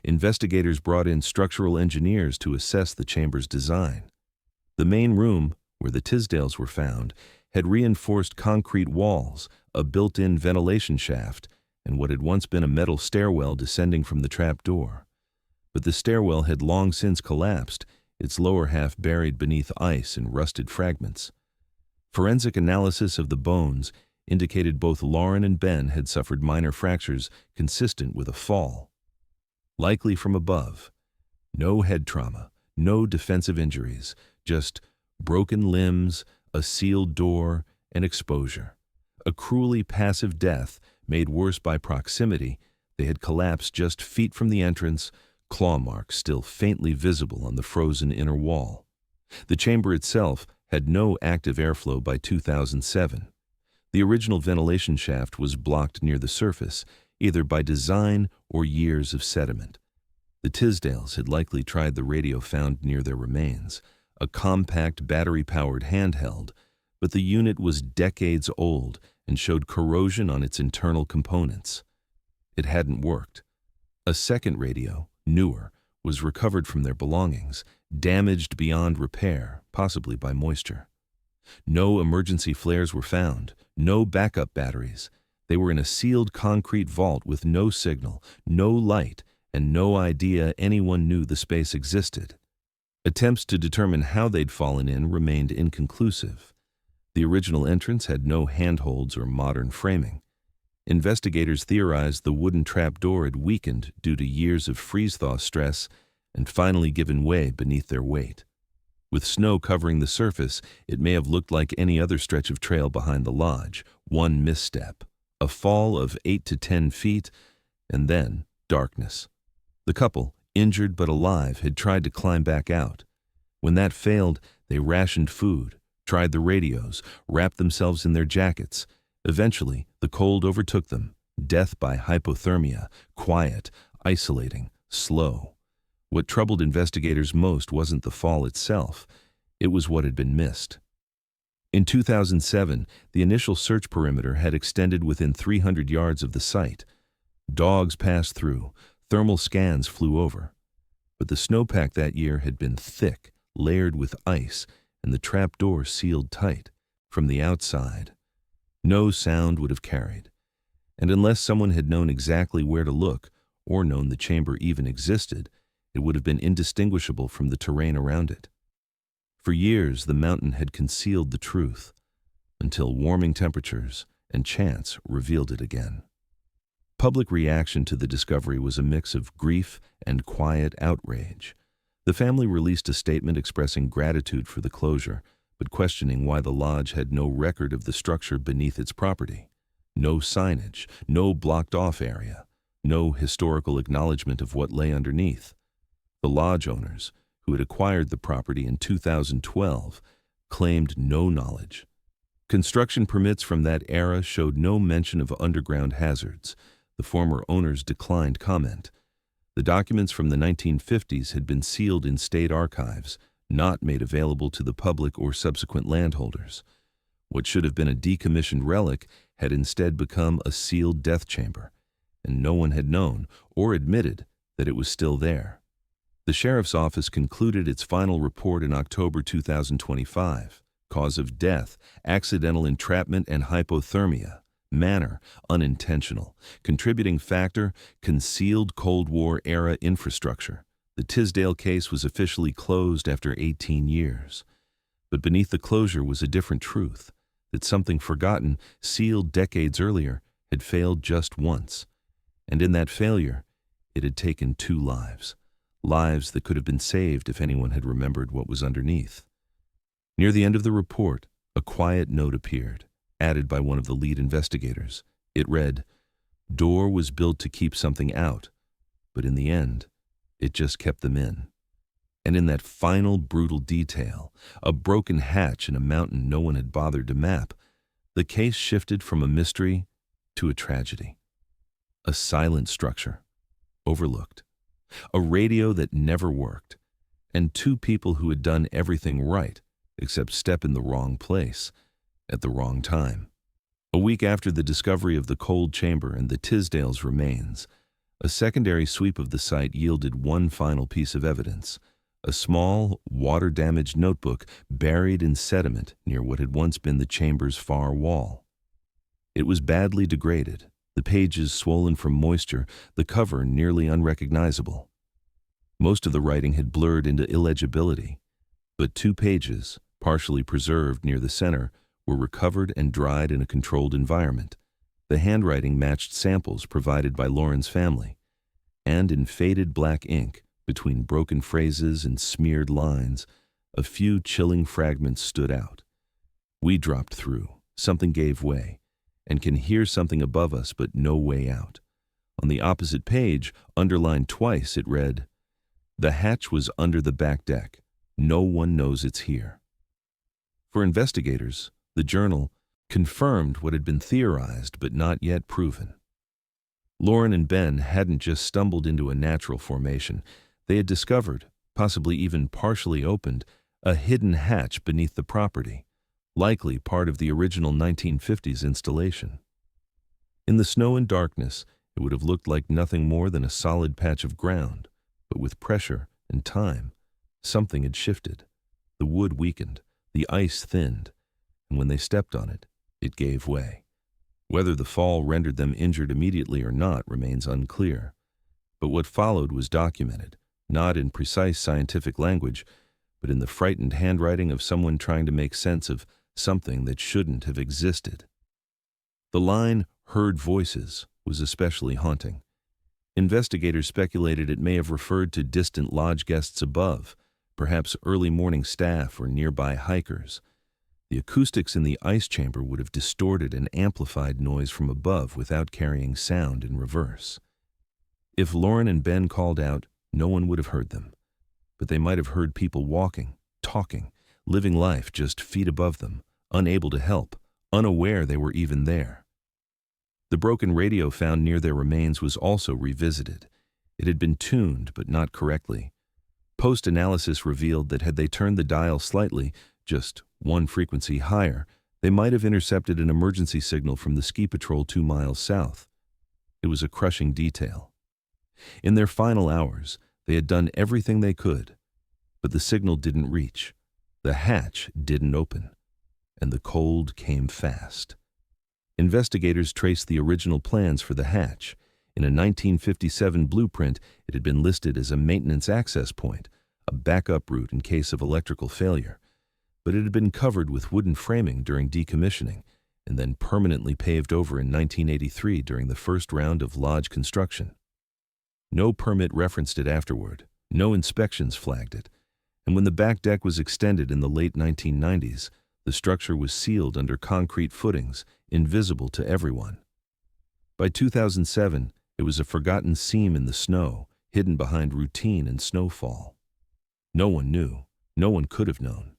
Investigators brought in structural engineers to assess the chamber's design. The main room, where the Tisdales were found, had reinforced concrete walls, a built-in ventilation shaft, and what had once been a metal stairwell descending from the trapdoor. But the stairwell had long since collapsed, its lower half buried beneath ice and rusted fragments. Forensic analysis of the bones indicated both Lauren and Ben had suffered minor fractures consistent with a fall, likely from above. No head trauma, no defensive injuries, just broken limbs, a sealed door, and exposure. A cruelly passive death made worse by proximity. They had collapsed just feet from the entrance, claw marks still faintly visible on the frozen inner wall. The chamber itself had no active airflow by 2007. The original ventilation shaft was blocked near the surface, either by design or years of sediment. The Tisdales had likely tried the radio found near their remains, a compact battery-powered handheld, but the unit was decades old and showed corrosion on its internal components. It hadn't worked. A second radio, newer, was recovered from their belongings, damaged beyond repair, possibly by moisture. No emergency flares were found, no backup batteries. They were in a sealed concrete vault with no signal, no light, and no idea anyone knew the space existed. Attempts to determine how they'd fallen in remained inconclusive. The original entrance had no handholds or modern framing. Investigators theorized the wooden trapdoor had weakened due to years of freeze-thaw stress and finally given way beneath their weight. With snow covering the surface, it may have looked like any other stretch of trail behind the lodge. One misstep, a fall of 8 to 10 feet, and then darkness. The couple, injured but alive, had tried to climb back out. When that failed, they rationed food, tried the radios, wrapped themselves in their jackets. Eventually, the cold overtook them, death by hypothermia, quiet, isolating, slow. What troubled investigators most wasn't the fall itself, it was what had been missed. In 2007, the initial search perimeter had extended within 300 yards of the site. Dogs passed through, thermal scans flew over. But the snowpack that year had been thick, layered with ice, and the trap door sealed tight. From the outside, no sound would have carried. And unless someone had known exactly where to look, or known the chamber even existed, it would have been indistinguishable from the terrain around it. For years, the mountain had concealed the truth, until warming temperatures and chance revealed it again. Public reaction to the discovery was a mix of grief and quiet outrage. The family released a statement expressing gratitude for the closure, but questioning why the lodge had no record of the structure beneath its property. No signage, no blocked-off area, no historical acknowledgement of what lay underneath. The lodge owners, who had acquired the property in 2012, claimed no knowledge. Construction permits from that era showed no mention of underground hazards. The former owners declined comment. The documents from the 1950s had been sealed in state archives, not made available to the public or subsequent landholders. What should have been a decommissioned relic had instead become a sealed death chamber, and no one had known or admitted that it was still there. The sheriff's office concluded its final report in October 2025. Cause of death, accidental entrapment and hypothermia. Manner, unintentional. Contributing factor, concealed Cold War-era infrastructure. The Tisdale case was officially closed after 18 years. But beneath the closure was a different truth, that something forgotten, sealed decades earlier, had failed just once. And in that failure, it had taken 2 lives. Lives that could have been saved if anyone had remembered what was underneath. Near the end of the report, a quiet note appeared, added by one of the lead investigators. It read, "Door was built to keep something out, but in the end, it just kept them in." And in that final brutal detail, a broken hatch in a mountain no one had bothered to map, the case shifted from a mystery to a tragedy. A silent structure, overlooked. A radio that never worked, and 2 people who had done everything right, except step in the wrong place, at the wrong time. A week after the discovery of the cold chamber and the Tisdale's remains, a secondary sweep of the site yielded one final piece of evidence, a small, water-damaged notebook buried in sediment near what had once been the chamber's far wall. It was badly degraded, the pages swollen from moisture, the cover nearly unrecognizable. Most of the writing had blurred into illegibility, but 2 pages, partially preserved near the center, were recovered and dried in a controlled environment. The handwriting matched samples provided by Lauren's family, and in faded black ink, between broken phrases and smeared lines, a few chilling fragments stood out. We dropped through, something gave way, and can hear something above us but no way out. On the opposite page, underlined twice, it read, "The hatch was under the back deck. No one knows it's here." For investigators, the journal confirmed what had been theorized but not yet proven. Lauren and Ben hadn't just stumbled into a natural formation. They had discovered, possibly even partially opened, a hidden hatch beneath the property, likely part of the original 1950s installation. In the snow and darkness, it would have looked like nothing more than a solid patch of ground, but with pressure and time, something had shifted. The wood weakened, the ice thinned, and when they stepped on it, it gave way. Whether the fall rendered them injured immediately or not remains unclear, but what followed was documented, not in precise scientific language, but in the frightened handwriting of someone trying to make sense of something that shouldn't have existed. The line, "heard voices," was especially haunting. Investigators speculated it may have referred to distant lodge guests above, perhaps early morning staff or nearby hikers. The acoustics in the ice chamber would have distorted and amplified noise from above without carrying sound in reverse. If Lauren and Ben called out, no one would have heard them, but they might have heard people walking, talking, living life just feet above them, unable to help, unaware they were even there. The broken radio found near their remains was also revisited. It had been tuned, but not correctly. Post-analysis revealed that had they turned the dial slightly, just one frequency higher, they might have intercepted an emergency signal from the ski patrol 2 miles south. It was a crushing detail. In their final hours, they had done everything they could, but the signal didn't reach, the hatch didn't open, and the cold came fast. Investigators traced the original plans for the hatch. In a 1957 blueprint, it had been listed as a maintenance access point, a backup route in case of electrical failure, but it had been covered with wooden framing during decommissioning and then permanently paved over in 1983 during the first round of lodge construction. No permit referenced it afterward, no inspections flagged it, and when the back deck was extended in the late 1990s, the structure was sealed under concrete footings, invisible to everyone. By 2007, it was a forgotten seam in the snow, hidden behind routine and snowfall. No one knew, no one could have known,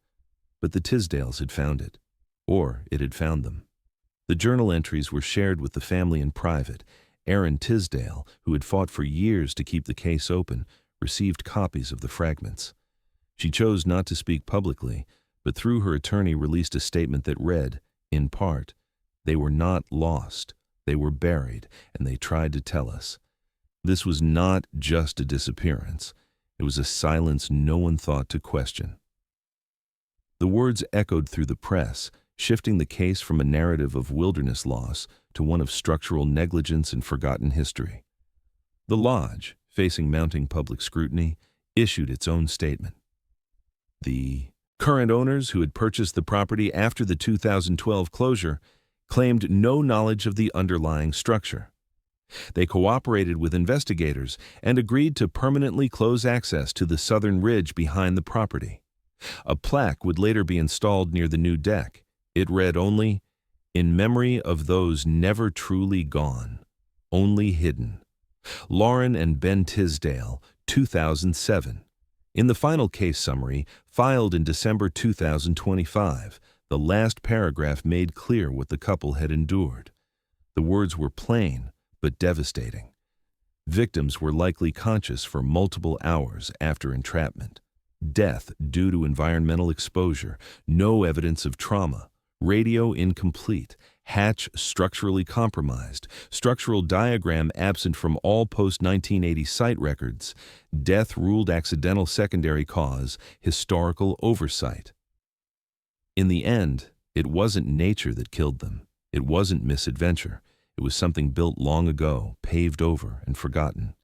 but the Tisdales had found it, or it had found them. The journal entries were shared with the family in private. Erin Tisdale, who had fought for years to keep the case open, received copies of the fragments. She chose not to speak publicly, but through her attorney released a statement that read, in part, "They were not lost, they were buried, and they tried to tell us." This was not just a disappearance. It was a silence no one thought to question. The words echoed through the press, shifting the case from a narrative of wilderness loss to one of structural negligence and forgotten history. The lodge, facing mounting public scrutiny, issued its own statement. The current owners, who had purchased the property after the 2012 closure, claimed no knowledge of the underlying structure. They cooperated with investigators and agreed to permanently close access to the southern ridge behind the property. A plaque would later be installed near the new deck. It read only, "In memory of those never truly gone, only hidden. Lauren and Ben Tisdale, 2007. In the final case summary, filed in December 2025, the last paragraph made clear what the couple had endured. The words were plain, but devastating. Victims were likely conscious for multiple hours after entrapment. Death due to environmental exposure, no evidence of trauma. Radio incomplete, hatch structurally compromised, structural diagram absent from all post-1980 site records, death ruled accidental secondary cause, historical oversight." In the end, it wasn't nature that killed them. It wasn't misadventure. It was something built long ago, paved over, and forgotten.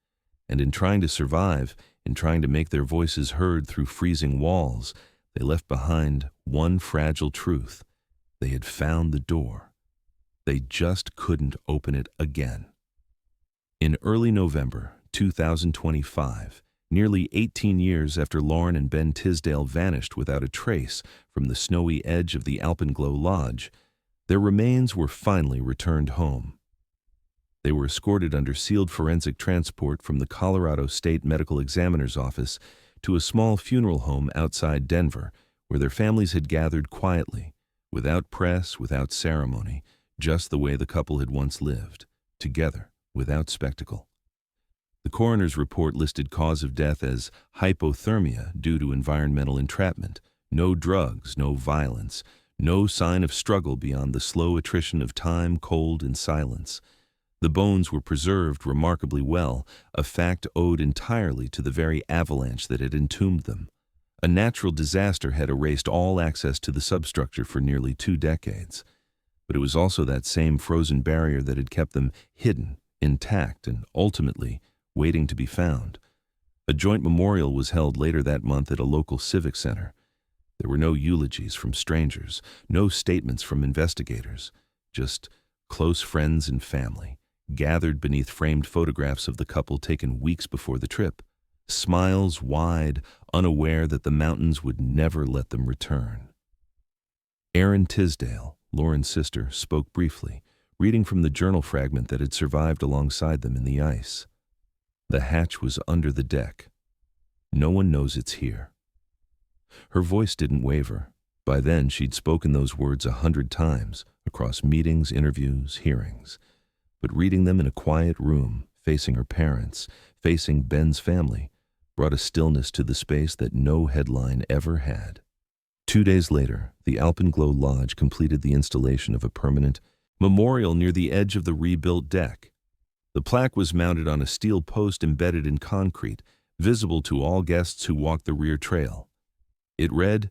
And in trying to survive, in trying to make their voices heard through freezing walls, they left behind one fragile truth. They had found the door. They just couldn't open it again. In early November 2025, nearly 18 years after Lauren and Ben Tisdale vanished without a trace from the snowy edge of the Alpenglow Lodge, their remains were finally returned home. They were escorted under sealed forensic transport from the Colorado State Medical Examiner's office to a small funeral home outside Denver, where their families had gathered quietly, without press, without ceremony, just the way the couple had once lived, together, without spectacle. The coroner's report listed cause of death as hypothermia due to environmental entrapment. No drugs, no violence, no sign of struggle beyond the slow attrition of time, cold, and silence. The bones were preserved remarkably well, a fact owed entirely to the very avalanche that had entombed them. A natural disaster had erased all access to the substructure for nearly 2 decades. But it was also that same frozen barrier that had kept them hidden, intact, and ultimately waiting to be found. A joint memorial was held later that month at a local civic center. There were no eulogies from strangers, no statements from investigators, just close friends and family, gathered beneath framed photographs of the couple taken weeks before the trip, smiles wide, unaware that the mountains would never let them return. Erin Tisdale, Lauren's sister, spoke briefly, reading from the journal fragment that had survived alongside them in the ice. "The hatch was under the deck. No one knows it's here. Her voice didn't waver. By then, she'd spoken those words 100 times, across meetings, interviews, hearings. But reading them in a quiet room, facing her parents, facing Ben's family, brought a stillness to the space that no headline ever had. 2 days later, the Alpenglow Lodge completed the installation of a permanent memorial near the edge of the rebuilt deck. The plaque was mounted on a steel post embedded in concrete, visible to all guests who walked the rear trail. It read,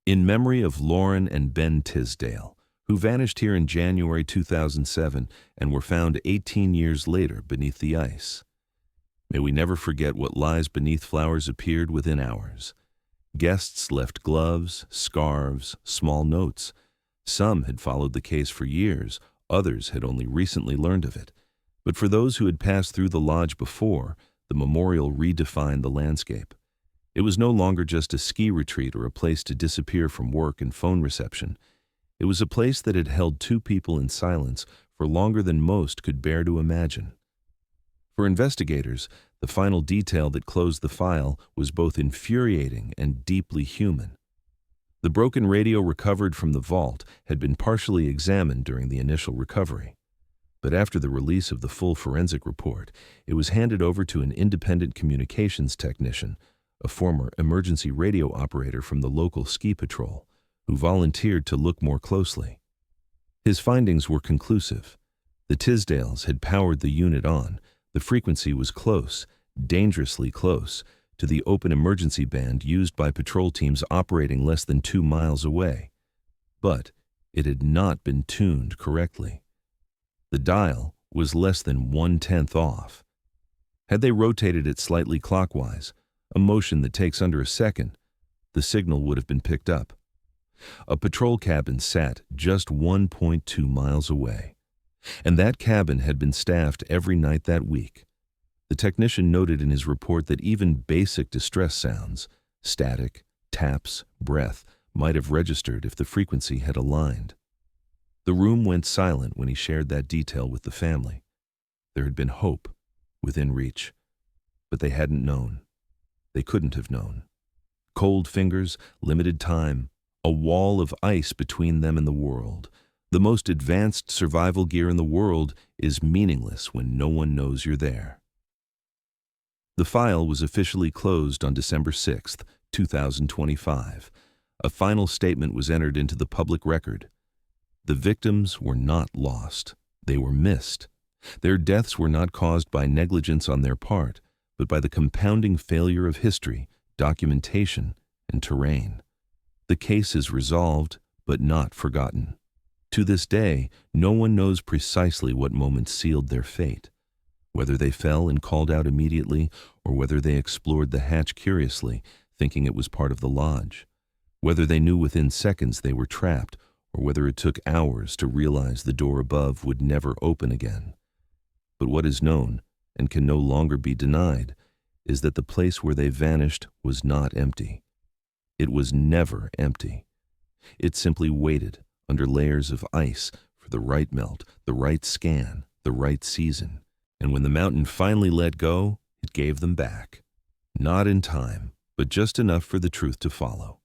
"In memory of Lauren and Ben Tisdale, who vanished here in January 2007 and were found 18 years later beneath the ice. May we never forget what lies beneath flowers appeared within hours. Guests left gloves, scarves, small notes. Some had followed the case for years, others had only recently learned of it. But for those who had passed through the lodge before, the memorial redefined the landscape. It was no longer just a ski retreat or a place to disappear from work and phone reception. It was a place that had held two people in silence for longer than most could bear to imagine. For investigators, the final detail that closed the file was both infuriating and deeply human. The broken radio recovered from the vault had been partially examined during the initial recovery. But after the release of the full forensic report, it was handed over to an independent communications technician, a former emergency radio operator from the local ski patrol, who volunteered to look more closely. His findings were conclusive. The Tisdales had powered the unit on. The frequency was close, dangerously close, to the open emergency band used by patrol teams operating less than 2 miles away. But it had not been tuned correctly. The dial was less than 1/10 off. Had they rotated it slightly clockwise, a motion that takes under a second, the signal would have been picked up. A patrol cabin sat just 1.2 miles away, and that cabin had been staffed every night that week. The technician noted in his report that even basic distress sounds, static, taps, breath, might have registered if the frequency had aligned. The room went silent when he shared that detail with the family. There had been hope within reach, but they hadn't known. They couldn't have known. Cold fingers, limited time, a wall of ice between them and the world. The most advanced survival gear in the world is meaningless when no one knows you're there. The file was officially closed on December 6, 2025. A final statement was entered into the public record. The victims were not lost. They were missed. Their deaths were not caused by negligence on their part, but by the compounding failure of history, documentation, and terrain. The case is resolved, but not forgotten. To this day, no one knows precisely what moment sealed their fate, whether they fell and called out immediately, or whether they explored the hatch curiously, thinking it was part of the lodge, whether they knew within seconds they were trapped, or whether it took hours to realize the door above would never open again. But what is known, and can no longer be denied, is that the place where they vanished was not empty. It was never empty. It simply waited under layers of ice for the right melt, the right scan, the right season. And when the mountain finally let go, it gave them back. Not in time, but just enough for the truth to follow.